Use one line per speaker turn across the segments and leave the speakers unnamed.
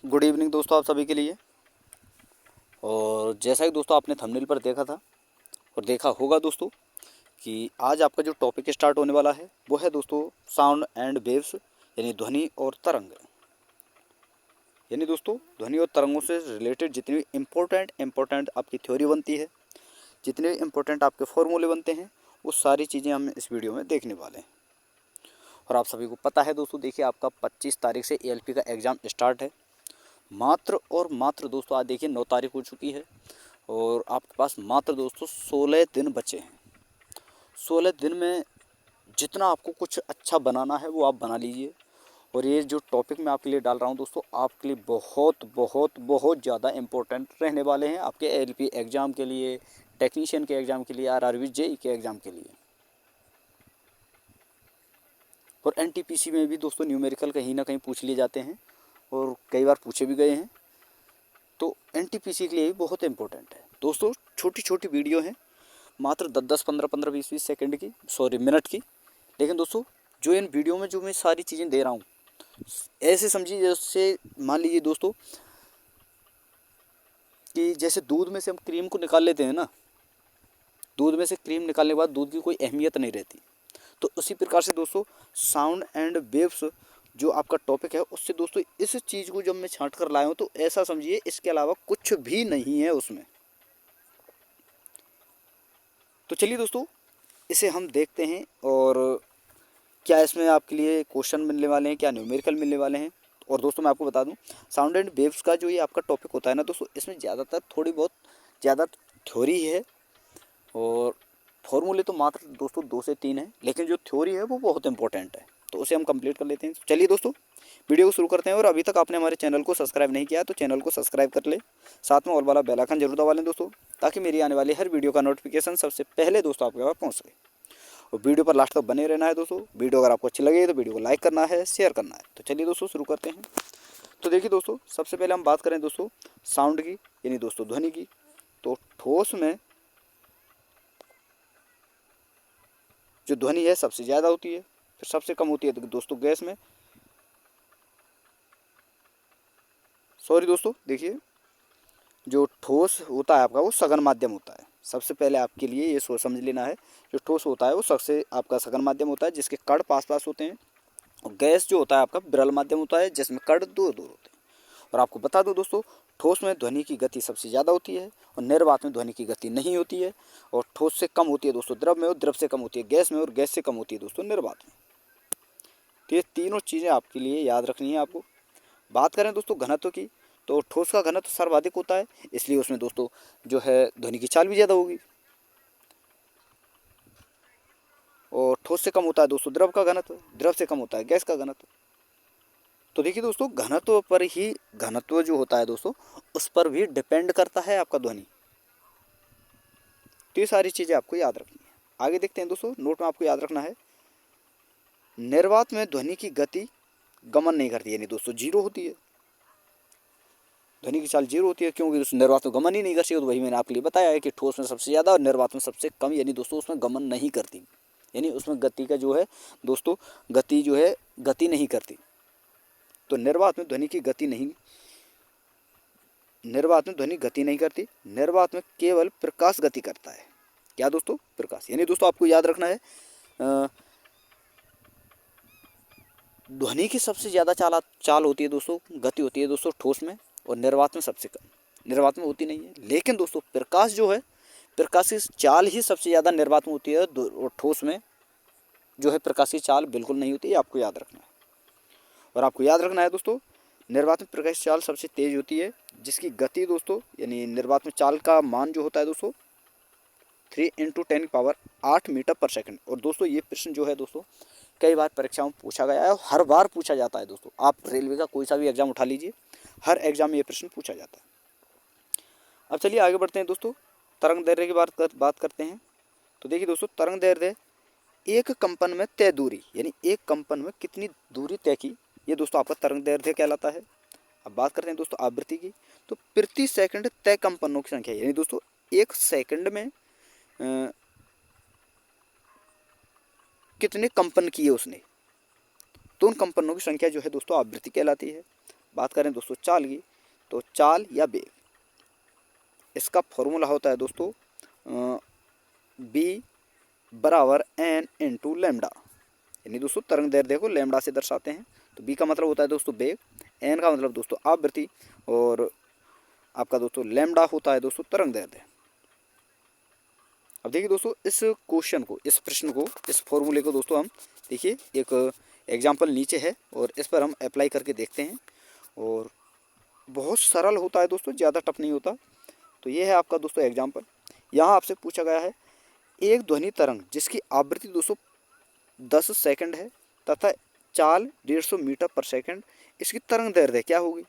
Good evening दोस्तों आप सभी के लिए। और जैसा कि दोस्तों आपने थंबनेल पर देखा था और देखा होगा दोस्तों कि आज आपका जो टॉपिक स्टार्ट होने वाला है वो है दोस्तों साउंड एंड वेव्स, यानी ध्वनि और तरंग। यानी दोस्तों ध्वनि और तरंगों से रिलेटेड जितनी भी इम्पोर्टेंट आपकी थ्योरी बनती है, जितने भी इम्पोर्टेंट आपके फॉर्मूले बनते हैं, वो सारी चीज़ें हम इस वीडियो में देखने वाले हैं। और आप सभी को पता है दोस्तों, देखिए आपका 25 तारीख से एएलपी का एग्ज़ाम स्टार्ट है। मात्र और मात्र दोस्तों आज देखिए 9 तारीख हो चुकी है और आपके पास मात्र दोस्तों 16 दिन बचे हैं। 16 दिन में जितना आपको कुछ अच्छा बनाना है वो आप बना लीजिए। और ये जो टॉपिक मैं आपके लिए डाल रहा हूँ दोस्तों, आपके लिए बहुत बहुत बहुत ज़्यादा इम्पोर्टेंट रहने वाले हैं, आपके एएलपी एग्ज़ाम के लिए, टेक्नीशियन के एग्ज़ाम के लिए, आरआरबी जेई के एग्ज़ाम के लिए। और एनटीपीसी में भी दोस्तों न्यूमेरिकल कहीं ना कहीं पूछ लिए जाते हैं और कई बार पूछे भी गए हैं, तो एनटीपीसी के लिए भी बहुत इंपॉर्टेंट है दोस्तों। छोटी छोटी वीडियो हैं, मात्र 10-10, 15-15, 20-20 सेकंड की, सॉरी मिनट की। लेकिन दोस्तों जो इन वीडियो में जो मैं सारी चीज़ें दे रहा हूँ, ऐसे समझिए जैसे मान लीजिए दोस्तों कि जैसे दूध में से हम क्रीम को निकाल लेते हैं ना, दूध में से क्रीम निकालने के बाद दूध की कोई अहमियत नहीं रहती, तो उसी प्रकार से दोस्तों साउंड एंड वेव्स जो आपका टॉपिक है, उससे दोस्तों इस चीज़ को जब मैं छांट कर लाया हूँ तो ऐसा समझिए इसके अलावा कुछ भी नहीं है उसमें। तो चलिए दोस्तों इसे हम देखते हैं और क्या इसमें आपके लिए क्वेश्चन मिलने वाले हैं, क्या न्यूमेरिकल मिलने वाले हैं। और दोस्तों मैं आपको बता दूं, साउंड एंड वेव्स का जो ये आपका टॉपिक होता है ना दोस्तों, इसमें ज़्यादातर थोड़ी बहुत ज़्यादा थ्योरी है और फॉर्मूले तो मात्र दोस्तों 2 से 3 है, लेकिन जो थ्योरी है वो बहुत इंपॉर्टेंट है, तो उसे हम कंप्लीट कर लेते हैं। चलिए दोस्तों वीडियो को शुरू करते हैं। और अभी तक आपने हमारे चैनल को सब्सक्राइब नहीं किया तो चैनल को सब्सक्राइब कर ले, साथ में ऑल वाला बेल आइकन जरूर दबा लें दोस्तों, ताकि मेरी आने वाली हर वीडियो का नोटिफिकेशन सबसे पहले दोस्तों आपके पास पहुँच सके। और वीडियो पर लास्ट तक बने रहना है दोस्तों। वीडियो अगर आपको अच्छी लगे तो वीडियो को लाइक करना है, शेयर करना है। तो चलिए दोस्तों शुरू करते हैं। तो देखिए दोस्तों, सबसे पहले हम बात करें दोस्तों साउंड की, यानी दोस्तों ध्वनि की। तो ठोस में जो ध्वनि है सबसे ज़्यादा होती है, फिर सबसे कम होती है दोस्तों गैस में। सॉरी दोस्तों, देखिए जो ठोस होता है आपका वो सघन माध्यम होता है। सबसे पहले आपके लिए ये सोच समझ लेना है, जो ठोस होता है वो सबसे आपका सघन माध्यम होता है जिसके कण पास पास होते हैं। और गैस जो होता है आपका विरल माध्यम होता है जिसमें कण दूर दूर होते हैं। और आपको बता दूं दोस्तों, ठोस में ध्वनि की गति सबसे ज़्यादा होती है और निर्वात में ध्वनि की गति नहीं होती है। और ठोस से कम होती है दोस्तों द्रव में, और द्रव से कम होती है गैस में, और गैस से कम होती है दोस्तों निर्वात में। तो ये तीनों चीज़ें आपके लिए याद रखनी है आपको। बात करें दोस्तों घनत्व की, तो ठोस का घनत्व सर्वाधिक होता है, इसलिए उसमें दोस्तों जो है ध्वनि की चाल भी ज़्यादा होगी। और ठोस से कम होता है दोस्तों द्रव का घनत्व, द्रव से कम होता है गैस का घनत्व। तो देखिए दोस्तों घनत्व पर ही, घनत्व जो होता है दोस्तों उस पर भी डिपेंड करता है आपका ध्वनि। तो ये सारी चीज़ें आपको याद रखनी है। आगे देखते हैं दोस्तों, नोट में आपको याद रखना है, निर्वात में ध्वनि की गति गमन नहीं करती, यानी दोस्तों जीरो होती है। ध्वनि की चाल जीरो होती है, क्योंकि उस निर्वात में गमन ही नहीं करती है। तो वही मैंने आपके लिए बताया है कि ठोस में सबसे ज़्यादा और निर्वात में सबसे कम, यानी दोस्तों उसमें गमन नहीं करती, यानी उसमें गति का जो है दोस्तों, गति जो है गति नहीं करती। तो निर्वात में ध्वनि की गति नहीं, निर्वात में ध्वनि गति नहीं करती, निर्वात में केवल प्रकाश गति करता है। क्या दोस्तों? प्रकाश। यानी दोस्तों आपको याद रखना है, ध्वनि की सबसे ज़्यादा चाल होती है दोस्तों, गति होती है दोस्तों ठोस में, और निर्वात में सबसे कम, निर्वात में होती नहीं है। लेकिन दोस्तों प्रकाश जो है, प्रकाश की चाल ही सबसे ज़्यादा निर्वात में होती है, और ठोस में जो है प्रकाश की चाल बिल्कुल नहीं होती है। आपको याद रखना है। और आपको याद रखना है दोस्तों, निर्वात में प्रकाश चाल सबसे तेज होती है, जिसकी गति दोस्तों, यानी निर्वात में चाल का मान जो होता है दोस्तों 3 × 10⁸ मीटर पर सेकंड। और दोस्तों ये प्रश्न जो है दोस्तों कई बार परीक्षाओं में पूछा गया है और हर बार पूछा जाता है दोस्तों। आप रेलवे का कोई सा भी एग्जाम उठा लीजिए, हर एग्जाम में ये प्रश्न पूछा जाता है। अब चलिए आगे बढ़ते हैं दोस्तों, तरंग दैर्ध्य की बात करते हैं। तो देखिए दोस्तों, तरंग दैर्ध्य एक कंपन में तय दूरी, यानी एक कंपन में कितनी दूरी तय की, ये दोस्तों आपका तरंग दैर्ध्य कहलाता है। अब बात करते हैं दोस्तों आवृत्ति की। तो प्रति सेकंड तय कंपनों की संख्या, यानी दोस्तों एक सेकंड में कितने कंपन किए उसने, तो उन कंपनों की संख्या जो है दोस्तों आवृत्ति कहलाती है। बात करें दोस्तों चाल की, तो चाल या वेग, इसका फॉर्मूला होता है दोस्तों बी बराबर एन इंटू लेमडा, यानी दोस्तों तरंग दैर्ध्य को लेमडा से दर्शाते हैं। तो बी का मतलब होता है दोस्तों वेग, एन का मतलब दोस्तों आवृत्ति, और आपका दोस्तों लेमडा होता है दोस्तों तरंग दैर्ध्य। अब देखिए दोस्तों इस क्वेश्चन को, इस प्रश्न को, इस फॉर्मूले को दोस्तों हम देखिए एक एग्जाम्पल नीचे है और इस पर हम अप्लाई करके देखते हैं, और बहुत सरल होता है दोस्तों, ज़्यादा टफ नहीं होता। तो ये है आपका दोस्तों एग्जाम्पल। यहाँ आपसे पूछा गया है एक ध्वनि तरंग जिसकी आवृत्ति 210 सेकंड है तथा चाल 150 मीटर पर सेकंड, इसकी तरंग दैर्ध्य क्या होगी।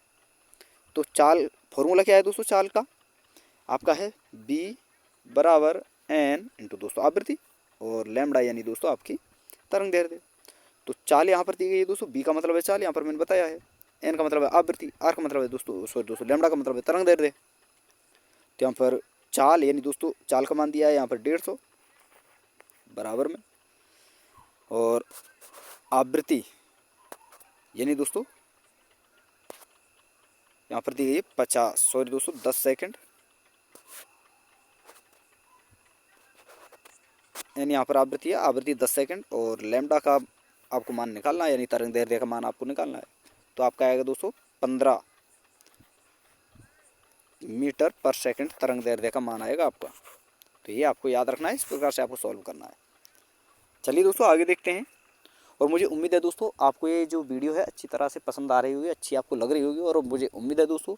तो चाल फॉर्मूला क्या है दोस्तों, चाल का आपका है बी बराबर एन इंटू दोस्तों आवृत्ति और लैम्डा यानी दोस्तों आपकी तरंग दैर्ध्य। तो चाल यहाँ पर दी गई है दोस्तों, बी का मतलब है चाल, यहाँ पर मैंने बताया है, एन का मतलब है आवृत्ति, आर का मतलब है दोस्तों लैम्डा का मतलब है तरंग दैर्ध्य। तो यहाँ पर चाल यानी दोस्तों चाल का मान दिया है यहाँ पर 150 बराबर में, और आवृत्ति यानी दोस्तों यहाँ पर दी गई है 10 सेकंड, यानी यहाँ पर आवृत्ति है, आवृत्ति 10 सेकंड, और लैम्डा का आपको मान निकालना है, यानी तरंग दैर्ध्य का मान आपको निकालना है। तो आपका आएगा दोस्तों 15 मीटर पर सेकंड तरंग दैर्ध्य का मान आएगा आपका। तो ये आपको याद रखना है, इस प्रकार से आपको सॉल्व करना है। चलिए दोस्तों आगे देखते हैं, और मुझे उम्मीद है दोस्तों आपको ये जो वीडियो है अच्छी तरह से पसंद आ रही होगी, अच्छी आपको लग रही होगी, और मुझे उम्मीद है दोस्तों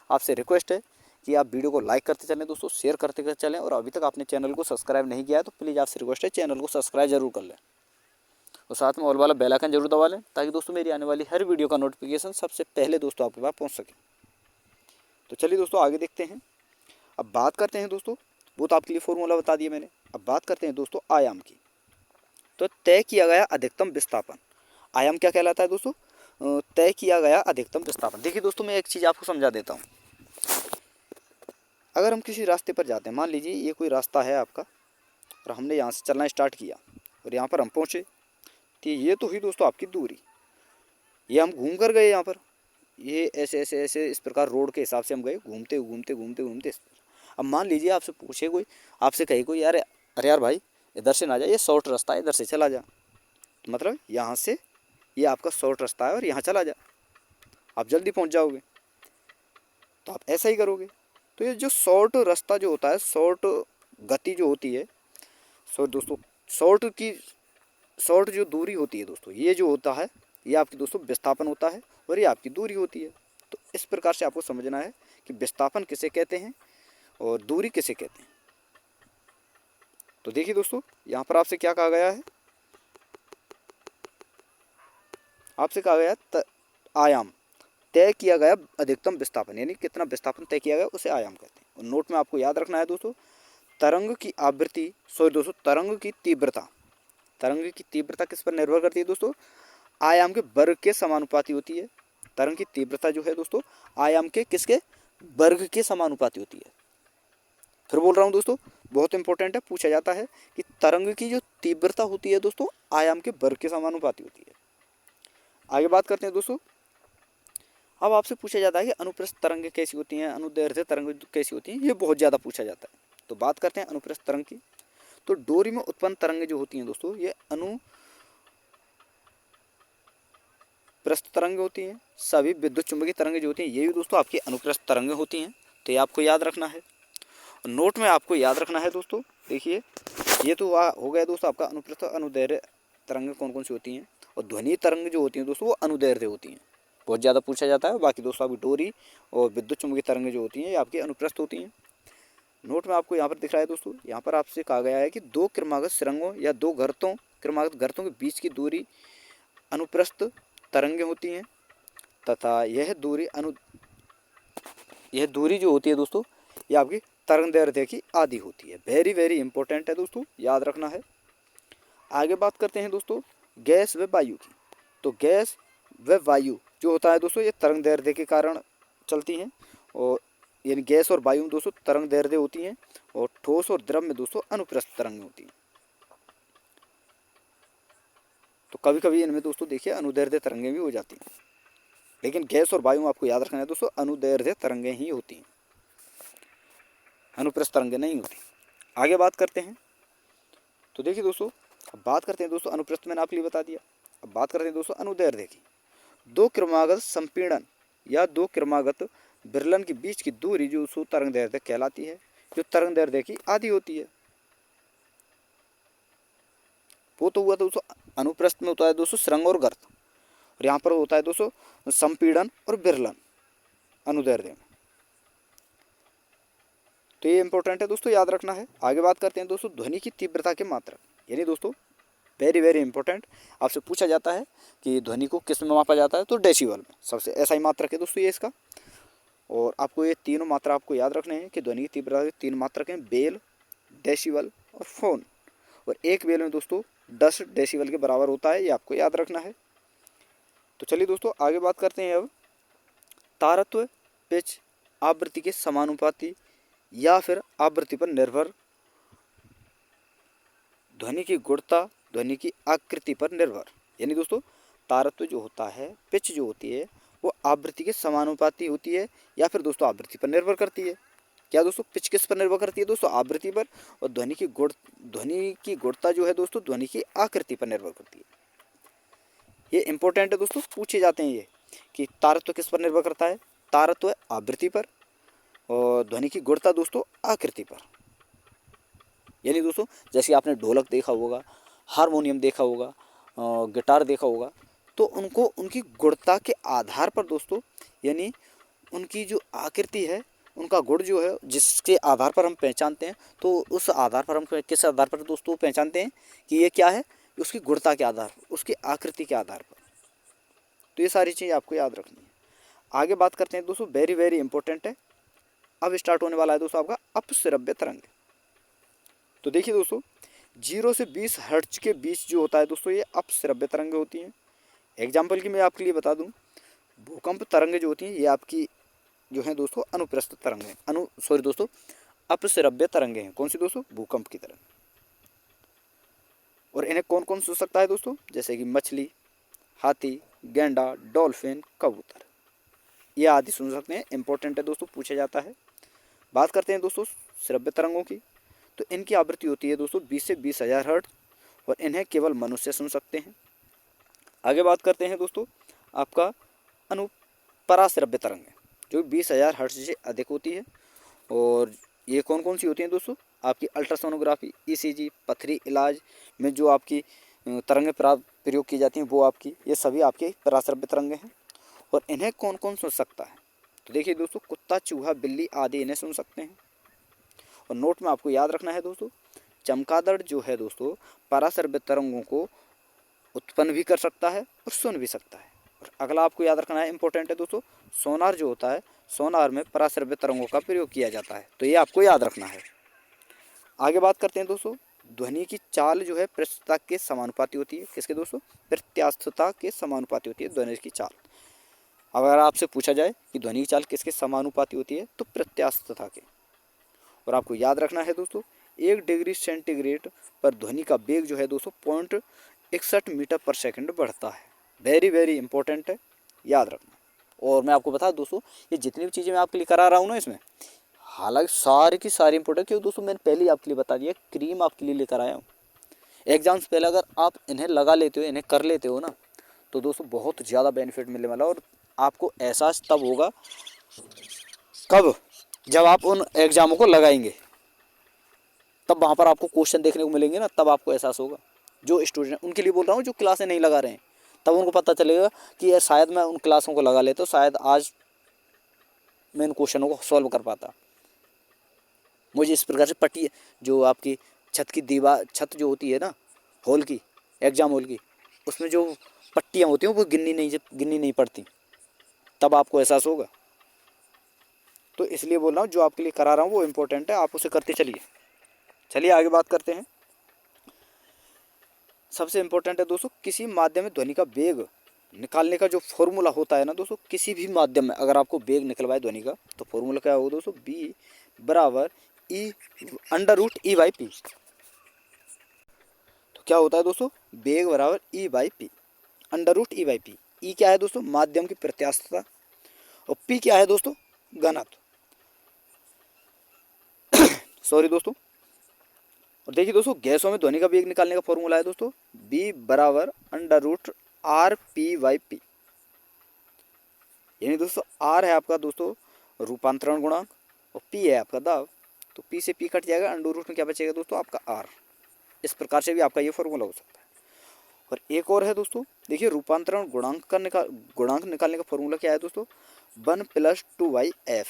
आपसे रिक्वेस्ट है कि आप वीडियो को लाइक करते चलें दोस्तों, शेयर करते चलें, और अभी तक आपने चैनल को सब्सक्राइब नहीं किया है तो प्लीज़ आपसे रिक्वेस्ट है चैनल को सब्सक्राइब जरूर कर लें, और साथ में ऑल वाला बेल आइकन जरूर दबा लें, ताकि दोस्तों मेरी आने वाली हर वीडियो का नोटिफिकेशन सबसे पहले दोस्तों आपके पास पहुँच सके। तो चलिए दोस्तों आगे देखते हैं। अब बात करते हैं दोस्तों, वो तो आपके लिए फॉर्मूला बता दिया मैंने, अब बात करते हैं दोस्तों आयाम की। तो तय किया गया अधिकतम विस्थापन, आयाम क्या कहलाता है दोस्तों, तय किया गया अधिकतम विस्थापन। देखिए दोस्तों मैं एक चीज़ आपको समझा देता हूँ। अगर हम किसी रास्ते पर जाते हैं, मान लीजिए ये कोई रास्ता है आपका, और हमने यहाँ से चलना स्टार्ट किया और यहाँ पर हम पहुँचे, तो ये तो हुई दोस्तों आपकी दूरी, ये हम घूम कर गए यहाँ पर, ये ऐसे ऐसे ऐसे इस प्रकार रोड के हिसाब से हम गए, घूमते घूमते घूमते घूमते। अब मान लीजिए आपसे पूछे कोई, आपसे कहे कोई यार, अरे यार भाई इधर से ना जा, ये शॉर्ट रास्ता है, इधर से चला जा, तो मतलब यहाँ से ये आपका शॉर्ट रास्ता है और यहाँ चला जा, आप जल्दी पहुँच जाओगे, तो आप ऐसा ही करोगे। तो ये जो शॉर्ट रास्ता जो होता है, शॉर्ट गति जो होती है, दोस्तों शॉर्ट जो दूरी होती है दोस्तों, ये जो होता है ये आपकी दोस्तों विस्थापन होता है, और ये आपकी दूरी होती है। तो इस प्रकार से आपको समझना है कि विस्थापन किसे कहते हैं और दूरी किसे कहते हैं। तो देखिए दोस्तों यहाँ पर आपसे क्या कहा गया है, आपसे कहा गया आयाम, तय किया गया अधिकतम विस्थापन, यानी कितना विस्थापन तय किया गया उसे आयाम कहते हैं। और नोट में आपको याद रखना है दोस्तों, तरंग की आवृत्ति दोस्तों तरंग की तीव्रता, तरंग की तीव्रता किस पर निर्भर करती है दोस्तों, आयाम के वर्ग के समानुपाती होती है। तरंग की तीव्रता जो है दोस्तों आयाम के किसके वर्ग के समानुपाती होती है। फिर बोल रहा हूँ दोस्तों, बहुत इंपॉर्टेंट है, पूछा जाता है कि तरंग की जो तीव्रता होती है दोस्तों आयाम के वर्ग के समानुपाती होती है। आगे बात करते हैं दोस्तों, अब आपसे पूछा जाता है कि अनुप्रस्थ तरंगें कैसी होती हैं, अनुदैर्ध्य तरंगें कैसी होती हैं, ये बहुत ज़्यादा पूछा जाता है। तो बात करते हैं अनुप्रस्थ तरंग की। तो डोरी में उत्पन्न तरंगें जो होती हैं दोस्तों, ये अनुप्रस्थ तरंगें होती हैं। सभी विद्युत चुंबकीय तरंगें जो होती हैं ये भी दोस्तों आपकी अनुप्रस्थ तरंगें होती हैं। तो ये आपको याद रखना है, और नोट में आपको याद रखना है दोस्तों। देखिए ये तो हो गया दोस्तों आपका अनुप्रस्थ अनुदैर्ध्य तरंगें कौन कौन सी होती हैं, और ध्वनि तरंग जो होती हैं दोस्तों वो अनुदैर्ध्य होती हैं, बहुत ज़्यादा पूछा जाता है। बाकी दोस्तों आपकी डोरी और विद्युत चुंबकीय तरंगें जो होती हैं ये आपकी अनुप्रस्थ होती हैं। नोट में आपको यहाँ पर दिख रहा है दोस्तों, यहाँ पर आपसे कहा गया है कि दो क्रमागत सुरंगों या दो क्रमागत गर्तों के बीच की दूरी अनुप्रस्थ तरंगें होती हैं, तथा यह दूरी जो होती है दोस्तों ये आपकी तरंग दैर्ध्य की आधी होती है। वेरी वेरी इंपॉर्टेंट है दोस्तों, याद रखना है। आगे बात करते हैं दोस्तों गैस व वायु की। तो गैस व वायु जो होता है दोस्तों ये तरंग दैर्ध्य के कारण चलती हैं, और यानी गैस और वायु में दोस्तों तरंग दैर्ध्य होती हैं, और ठोस और द्रव में दोस्तों अनुप्रस्थ तरंगें होती हैं। तो कभी कभी इनमें दोस्तों देखिए अनुदैर्ध्य तरंगें भी हो जाती हैं। लेकिन गैस और वायु में आपको याद रखना है दोस्तों, अनुदैर्ध्य तरंगें ही होती हैं, अनुप्रस्थ तरंगें नहीं होती। आगे बात करते हैं, तो देखिए दोस्तों, अब बात करते हैं दोस्तों, अनुप्रस्थ मैंने आपके लिए बता दिया। अब बात करते हैं दोस्तों अनुदैर्ध्य की। दो क्रमागत संपीड़न या दो क्रमागत विरलन के बीच की दूरी जो सो तरंग दैर्ध्य कहलाती है, जो तरंग दैर्ध्य की आधी होती है। वो तो हुआ दोस्तों अनुप्रस्थ में होता है दोस्तों सुरंग और गर्त, और यहाँ पर होता है दोस्तों संपीड़न और विरलन अनुदैर्ध्य में। तो ये इंपॉर्टेंट है दोस्तों, याद रखना है। आगे बात करते हैं दोस्तों ध्वनि की तीव्रता के मात्रक, यानी दोस्तों वेरी वेरी इंपॉर्टेंट, आपसे पूछा जाता है कि ध्वनि को किस में मापा जाता है, तो डेसिबल में, सबसे ऐसा ही मात्रक है दोस्तों ये इसका। और आपको ये तीनों मात्रा आपको याद रखने हैं कि ध्वनि की तीव्रता के तीन मात्रक हैं, बेल, डेसिबल और फोन। और एक बेल में दोस्तों 10 डेसिबल के बराबर होता है, ये आपको याद रखना है। तो चलिए दोस्तों आगे बात करते हैं अब तारत्व, पिच, आवृत्ति के समानुपाती या फिर आवृत्ति पर निर्भर, ध्वनि की गुणता, ध्वनि की आकृति पर निर्भर। यानी दोस्तों तारत्व जो होता है, पिच जो होती है, वो आवृत्ति के समानुपाती होती है या फिर दोस्तों आवृत्ति पर निर्भर करती है। क्या दोस्तों पिच किस पर निर्भर करती है दोस्तों, आवृत्ति पर। और ध्वनि की गुणता जो है दोस्तों ध्वनि की आकृति पर निर्भर करती है। ये इंपॉर्टेंट है दोस्तों, पूछे जाते हैं ये कि तारत्व किस पर निर्भर करता है, तारत्व आवृत्ति पर और ध्वनि की गुणता दोस्तों आकृति पर। यानी दोस्तों जैसे आपने ढोलक देखा होगा, हारमोनियम देखा होगा, गिटार देखा होगा, तो उनको उनकी गुणता के आधार पर दोस्तों, यानी उनकी जो आकृति है, उनका गुण जो है, जिसके आधार पर हम पहचानते हैं, तो उस आधार पर हम किस आधार पर दोस्तों पहचानते हैं कि ये क्या है, उसकी गुणता के आधार पर, उसकी आकृति के आधार पर। तो ये सारी चीज़ आपको याद रखनी है। आगे बात करते हैं दोस्तों, वेरी वेरी इंपॉर्टेंट है। अब स्टार्ट होने वाला है दोस्तों आपका अपश्रव्य तरंग। तो देखिए दोस्तों 0 से 20 हर्ट्ज के बीच जो होता है दोस्तों, ये अपश्रव्य तरंग होती हैं। एग्जाम्पल की मैं आपके लिए बता दूं, भूकंप तरंगें जो होती हैं ये आपकी जो है दोस्तों अनुप्रस्थ तरंग है, दोस्तों अपश्रव्य तरंगें हैं। कौन सी दोस्तों, भूकंप की तरंग। और इन्हें कौन कौन सुन सकता है दोस्तों, जैसे कि मछली, हाथी, गैंडा, डॉल्फिन, कबूतर, ये आदि सुन सकते हैं। इंपॉर्टेंट है दोस्तों, पूछा जाता है। बात करते हैं दोस्तों श्रव्य तरंगों की, तो इनकी आवृत्ति होती है दोस्तों 20 से 20,000 हर्ट्ज, और इन्हें केवल मनुष्य सुन सकते हैं। आगे बात करते हैं दोस्तों आपका अनुपराश्रव्य तरंग, जो 20,000 हर्ट्ज से अधिक होती है। और ये कौन कौन सी होती हैं दोस्तों, आपकी अल्ट्रासोनोग्राफी, ईसीजी, पथरी इलाज में जो आपकी तरंगें प्रयोग की जाती हैं, वो आपकी ये सभी आपके पराश्रव्य तरंगें हैं। और इन्हें कौन कौन सुन सकता है, तो देखिए दोस्तों कुत्ता, चूहा, बिल्ली आदि इन्हें सुन सकते हैं। और नोट में आपको याद रखना है दोस्तों, चमगादड़ जो है दोस्तों पराश्रव्य तरंगों को उत्पन्न भी कर सकता है और सुन भी सकता है। और अगला आपको याद रखना है, इंपॉर्टेंट है दोस्तों, सोनार जो होता है, सोनार में पराश्रव्य तरंगों का प्रयोग किया जाता है, तो ये आपको याद रखना है। आगे बात करते हैं दोस्तों, ध्वनि की चाल जो है प्रत्यास्थता के समानुपाती होती है। किसके दोस्तों, प्रत्यास्थता के समानुपाती होती है ध्वनि की चाल। अगर आपसे पूछा जाए कि ध्वनि की चाल किसके समानुपाती होती है, तो प्रत्यास्थता के। और आपको याद रखना है दोस्तों 1 डिग्री सेंटीग्रेड पर ध्वनि का वेग जो है दोस्तों 0.61 मीटर पर सेकंड बढ़ता है। वेरी वेरी इंपॉर्टेंट है, याद रखना। और मैं आपको बता दोस्तों, ये जितनी भी चीज़ें मैं आपके लिए करा रहा हूँ ना इसमें, हालांकि सारी की सारी इंपॉर्टेंट, क्योंकि दोस्तों मैंने पहले ही आपके लिए बता दिया, क्रीम आपके लिए लेकर आया हूँ। एग्जाम से पहले अगर आप इन्हें लगा लेते हो, इन्हें कर लेते हो ना, तो दोस्तों बहुत ज़्यादा बेनिफिट मिलने वाला। और आपको एहसास तब होगा, कब, जब आप उन एग्जामों को लगाएंगे, तब वहाँ पर आपको क्वेश्चन देखने को मिलेंगे ना, तब आपको एहसास होगा। जो स्टूडेंट, उनके लिए बोल रहा हूँ जो क्लासें नहीं लगा रहे हैं, तब उनको पता चलेगा कि यार शायद मैं उन क्लासों को लगा लेता, तो शायद आज मैं इन क्वेश्चनों को सॉल्व कर पाता। मुझे इस प्रकार से पट्टी, जो आपकी छत की दीवार, छत जो होती है ना हॉल की, एग्ज़ाम हॉल की, उसमें जो पट्टियाँ होती हैं वो गिननी नहीं पड़ती, तब आपको एहसास होगा। तो इसलिए बोल रहा हूँ जो आपके लिए करा रहा हूँ वो इम्पोर्टेंट है, आप उसे करते चलिए। चलिए आगे बात करते हैं। सबसे इम्पोर्टेंट है दोस्तों, किसी माध्यम में ध्वनि का वेग निकालने का जो फॉर्मूला होता है ना दोस्तों, किसी भी माध्यम में अगर आपको वेग निकलवाए ध्वनि का, तो फॉर्मूला क्या होगा दोस्तों, बी बराबर ई √E/P। तो क्या होता है दोस्तों, वेग बराबर E/P, √E/P। ई क्या है दोस्तों, माध्यम की प्रत्यास्थता, और पी क्या है दोस्तों, घनत्व। सॉरी दोस्तों। और देखिए दोस्तों, गैसों में ध्वनि का वेग निकालने का फॉर्मूला है दोस्तों बी बराबर under root R P Y P. यानी दोस्तों आर है आपका दोस्तों रूपांतरण गुणांक और पी है आपका दाब। तो पी से पी कट जाएगा, अंडर रूट में क्या बचेगा दोस्तों आपका आर। इस प्रकार से भी आपका ये फॉर्मूला हो सकता है। और एक और है दोस्तों, देखिए रूपांतरण गुणांक निकालने का फॉर्मूला क्या है दोस्तों, 1 + 2/f।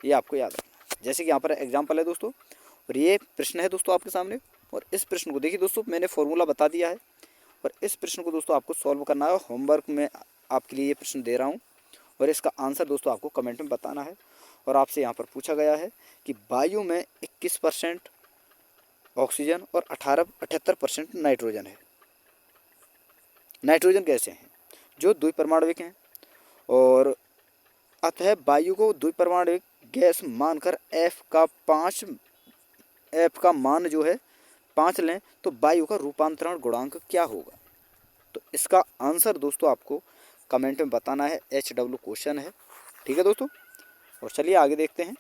ये आपको याद रखना। जैसे कि यहाँ पर एग्जाम्पल है दोस्तों, और ये प्रश्न है दोस्तों आपके सामने, और इस प्रश्न को देखिए दोस्तों मैंने फॉर्मूला बता दिया है, और इस प्रश्न को दोस्तों आपको सॉल्व करना है। होमवर्क में आपके लिए ये प्रश्न दे रहा हूँ, और इसका आंसर दोस्तों आपको कमेंट में बताना है। और आपसे यहाँ पर पूछा गया है कि वायु में 21% ऑक्सीजन और 78% नाइट्रोजन है। नाइट्रोजन कैसे हैं, जो द्विपरमाणविक हैं, और अतः वायु को द्विपरमाणविक गैस मानकर f का मान जो है 5 लें तो वायु का रूपांतरण गुणांक क्या होगा। तो इसका आंसर दोस्तों आपको कमेंट में बताना है। HW क्वेश्चन है, ठीक है दोस्तों। और चलिए आगे देखते हैं।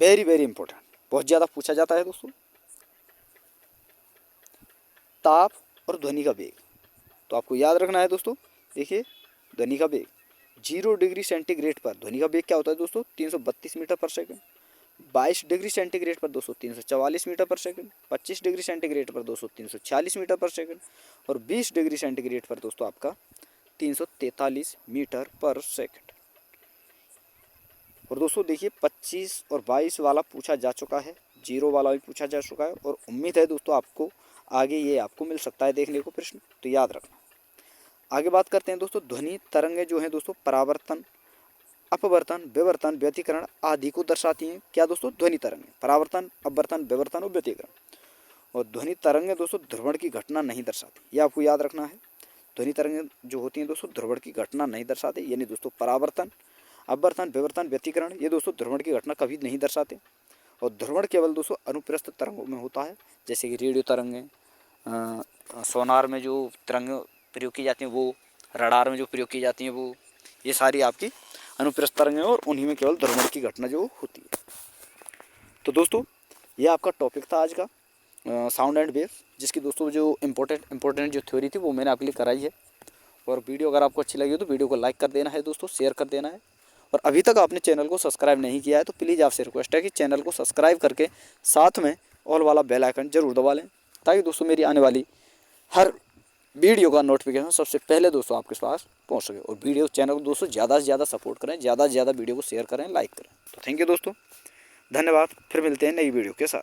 वेरी वेरी इंपॉर्टेंट, बहुत ज़्यादा पूछा जाता है दोस्तों। ताप और ध्वनि का वेग, तो आपको याद रखना है दोस्तों। देखिए ध्वनि का वेग 0 डिग्री सेंटीग्रेड पर ध्वनि का वेग क्या होता है दोस्तों, 332 मीटर पर सेकंड। 22 डिग्री सेंटीग्रेड पर दोस्तों 344 मीटर पर सेकंड। 25 डिग्री सेंटीग्रेड पर दोस्तों 346 मीटर पर सेकंड। और 20 डिग्री सेंटीग्रेड पर दोस्तों आपका 343 मीटर पर सेकंड। और दोस्तों देखिए 25 और 22 वाला पूछा जा चुका है, 0 वाला भी पूछा जा चुका है, और उम्मीद है दोस्तों आपको आगे ये आपको मिल सकता है देखने को प्रश्न, तो याद रखना। आगे बात करते हैं दोस्तों, ध्वनि तरंगें जो हैं दोस्तों परावर्तन, अपवर्तन, विवर्तन, व्यतिकरण आदि को दर्शाती हैं। क्या दोस्तों, ध्वनि तरंगें परावर्तन, अपवर्तन, विवर्तन और व्यतिकरण। और ध्वनि तरंगें दोस्तों ध्रुवण की घटना नहीं दर्शाती, ये आपको याद रखना है। ध्वनि तरंगें जो होती हैं दोस्तों ध्रुवण की घटना नहीं दर्शाते, यानी दोस्तों परावर्तन, अपवर्तन, विवर्तन, व्यतिकरण ये दोस्तों ध्रुवण की घटना कभी नहीं दर्शाते। और ध्रुवण केवल दोस्तों अनुप्रस्थ तरंगों में होता है, जैसे कि रेडियो तरंगें, सोनार में जो तरंगें प्रयोग की जाती हैं वो, रडार में जो प्रयोग की जाती हैं वो, ये सारी आपकी अनुप्रस्थ तरंगें और उन्हीं में केवल ध्रुवण की घटना जो होती है। तो दोस्तों ये आपका टॉपिक था आज का साउंड एंड वेव्स, जिसकी दोस्तों जो इम्पोर्टेंट जो थ्योरी थी वो मैंने आपके लिए कराई है। और वीडियो अगर आपको अच्छी लगी हो तो वीडियो को लाइक कर देना है दोस्तों, शेयर कर देना है। और अभी तक आपने चैनल को सब्सक्राइब नहीं किया है तो प्लीज़ आपसे रिक्वेस्ट है कि चैनल को सब्सक्राइब करके साथ में ऑल वाला बेल आइकन जरूर दबा लें, ताकि दोस्तों मेरी आने वाली हर वीडियो का नोटिफिकेशन सबसे पहले दोस्तों आपके पास पहुंच सके। और वीडियो चैनल को दोस्तों ज़्यादा से ज़्यादा सपोर्ट करें, ज़्यादा से ज़्यादा वीडियो को शेयर करें, लाइक करें। तो थैंक यू दोस्तों, धन्यवाद। फिर मिलते हैं नई वीडियो के साथ।